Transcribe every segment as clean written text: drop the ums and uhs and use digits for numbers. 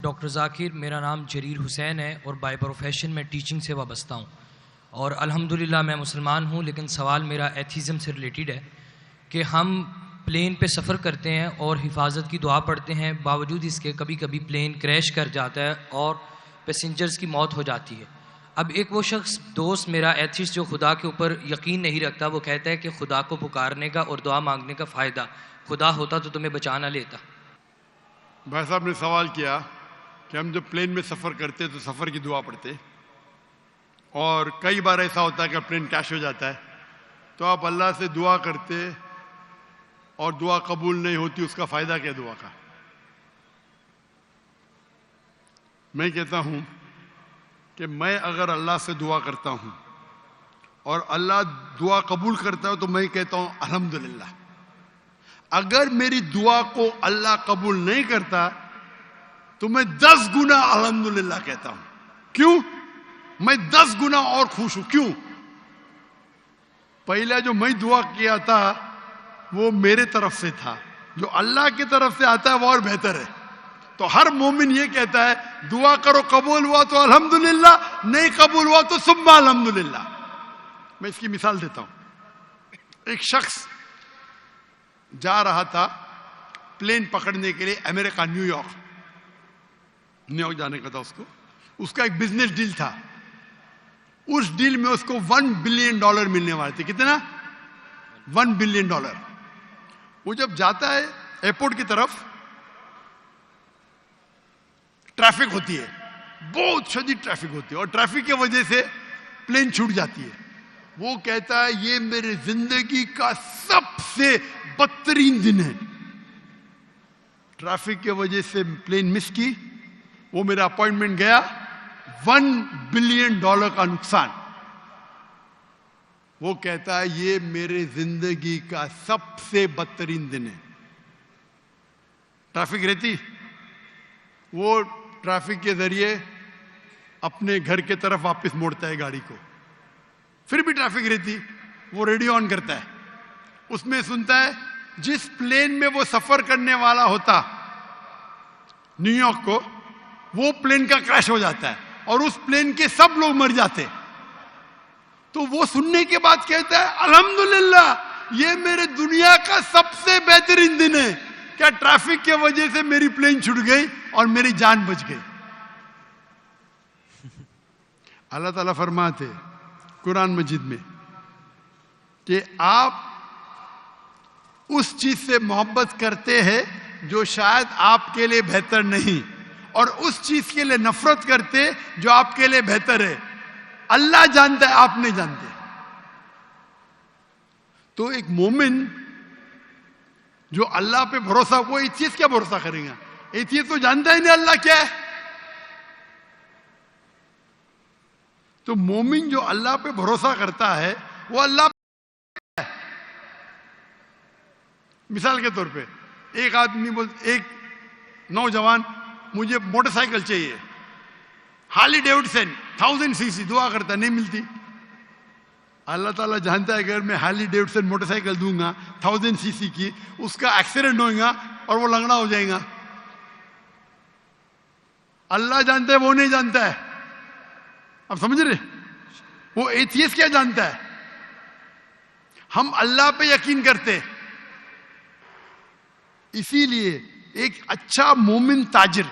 Doctor ذاکر، میرا نام جریر حسین ہے اور بائی پروفیشن میں ٹیچنگ سے وابستہ ہوں، اور الحمدللہ میں مسلمان ہوں، لیکن سوال میرا ایتھیزم سے ریلیٹڈ ہے کہ ہم پلین پہ سفر کرتے ہیں اور حفاظت کی دعا پڑھتے ہیں، باوجود اس کے کبھی کبھی پلین کریش کر جاتا ہے اور پیسنجرز کی موت ہو جاتی ہے۔ اب ایک وہ شخص دوست میرا ایتھیسٹ جو خدا کے اوپر یقین نہیں رکھتا، وہ کہتا ہے کہ خدا کو پکارنے کا اور دعا مانگنے کا فائدہ، خدا ہوتا تو تمہیں بچا نہ لیتا۔ بھائی صاحب نے سوال کیا کہ ہم جب پلین میں سفر کرتے تو سفر کی دعا پڑھتے، اور کئی بار ایسا ہوتا ہے کہ پلین کریش ہو جاتا ہے، تو آپ اللہ سے دعا کرتے اور دعا قبول نہیں ہوتی، اس کا فائدہ کیا دعا کا؟ میں کہتا ہوں کہ میں اگر اللہ سے دعا کرتا ہوں اور اللہ دعا قبول کرتا ہے تو میں کہتا ہوں الحمدللہ۔ اگر میری دعا کو اللہ قبول نہیں کرتا تو میں 10 گنا الحمدللہ کہتا ہوں۔ کیوں؟ میں 10 گنا اور خوش ہوں۔ کیوں؟ پہلا جو میں دعا کیا تھا وہ میرے طرف سے تھا، جو اللہ کی طرف سے آتا ہے وہ اور بہتر ہے۔ تو ہر مومن یہ کہتا ہے دعا کرو، قبول ہوا تو الحمدللہ، نہیں قبول ہوا تو ثم الحمدللہ۔ میں اس کی مثال دیتا ہوں۔ ایک شخص جا رہا تھا پلین پکڑنے کے لیے امریکہ، نیو یارک جانے کا تھا اس کا ایک بزنس ڈیل تھا۔ اس ڈیل میں اس کو $1 بلین ملنے والے تھے۔ کتنا؟ $1 بلین۔ وہ جب جاتا ہے ایئرپورٹ کی طرف، ٹریفک ہوتی ہے، بہت شدید ٹریفک ہوتی ہے، اور ٹریفک کی وجہ سے پلین چھوٹ جاتی ہے۔ وہ کہتا ہے یہ میرے زندگی کا سب سے بدترین دن ہے، ٹریفک کی وجہ سے پلین مس کی، وہ میرا اپوائنٹمنٹ گیا، $1 بلین کا نقصان۔ وہ کہتا ہے یہ میرے زندگی کا سب سے بدترین دن ہے۔ ٹریفک رہتی، وہ ٹریفک کے ذریعے اپنے گھر کے طرف واپس موڑتا ہے گاڑی کو، پھر بھی ٹریفک رہتی، وہ ریڈیو آن کرتا ہے، اس میں سنتا ہے جس پلین میں وہ سفر کرنے والا ہوتا نیو یارک کو، وہ پلین کا کریش ہو جاتا ہے اور اس پلین کے سب لوگ مر جاتے۔ تو وہ سننے کے بعد کہتا ہے الحمدللہ یہ میرے دنیا کا سب سے بہترین دن ہے، کیا ٹریفک کی وجہ سے میری پلین چھوٹ گئی اور میری جان بچ گئی۔ اللہ تعالیٰ فرماتے قرآن مجید میں کہ آپ اس چیز سے محبت کرتے ہیں جو شاید آپ کے لیے بہتر نہیں، اور اس چیز کے لیے نفرت کرتے جو آپ کے لیے بہتر ہے۔ اللہ جانتا ہے، آپ نہیں جانتے۔ تو ایک مومن جو اللہ پہ بھروسہ، وہ ایتھیسٹ کیا بھروسہ کرے گا؟ ایتھیسٹ تو جانتا ہی نہیں اللہ کیا ہے۔ تو مومن جو اللہ پہ بھروسہ کرتا ہے وہ اللہ پہ ہے۔ مثال کے طور پہ ایک آدمی ایک نوجوان مجھے موٹر سائیکل چاہیے، ہارلی ڈیوڈسن 1000 cc، دعا کرتا نہیں ملتی۔ اللہ تعالیٰ جانتا ہے اگر میں ہارلی ڈیوڈسن موٹر سائیکل دوں گا 1000 cc کی، اس کا ایکسیڈنٹ ہوگا اور وہ لنگڑا ہو جائے گا۔ اللہ جانتا ہے، وہ نہیں جانتا ہے۔ اب سمجھ رہے؟ وہ ایتھیسٹ کیا جانتا ہے؟ ہم اللہ پہ یقین کرتے۔ اسی لیے ایک اچھا مومن تاجر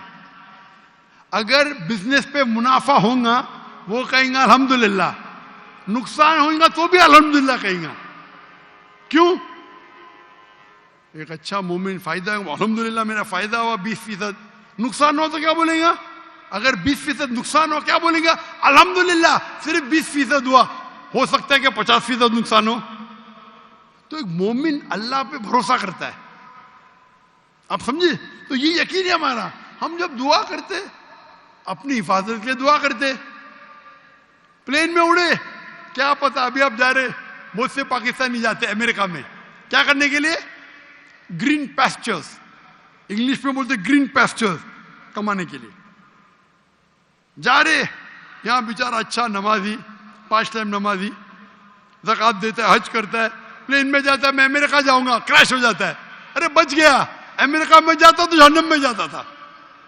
اگر بزنس پہ منافع ہوگا وہ کہیں گا الحمدللہ، نقصان ہوگا تو بھی الحمدللہ کہیں گا۔ کیوں؟ ایک اچھا مومن فائدہ ہے، الحمدللہ میرا فائدہ ہوا 20%، نقصان ہو تو کیا بولیں گا؟ اگر 20% نقصان ہو کیا بولیں گا؟ الحمدللہ صرف 20% ہوا، ہو سکتا ہے کہ 50% نقصان ہو۔ تو ایک مومن اللہ پہ بھروسہ کرتا ہے۔ آپ سمجھے؟ تو یہ یقین ہے ہمارا۔ ہم جب دعا کرتے اپنی حفاظت کے لیے دعا کرتے، پلین میں اڑے، کیا پتا ابھی آپ جا رہے، بہت سے پاکستانی جاتے امریکہ میں کیا کرنے کے لیے؟ گرین پیسچرز، انگلش میں بولتے گرین پیسچرز، کمانے کے لیے جا رہے۔ یہاں بیچارہ اچھا نمازی، 5 ٹائم نمازی، زکات دیتا ہے، حج کرتا ہے، پلین میں جاتا ہے میں امریکہ جاؤں گا، کریش ہو جاتا ہے، ارے بچ گیا، امریکہ میں جاتا تو جہنم میں جاتا تھا۔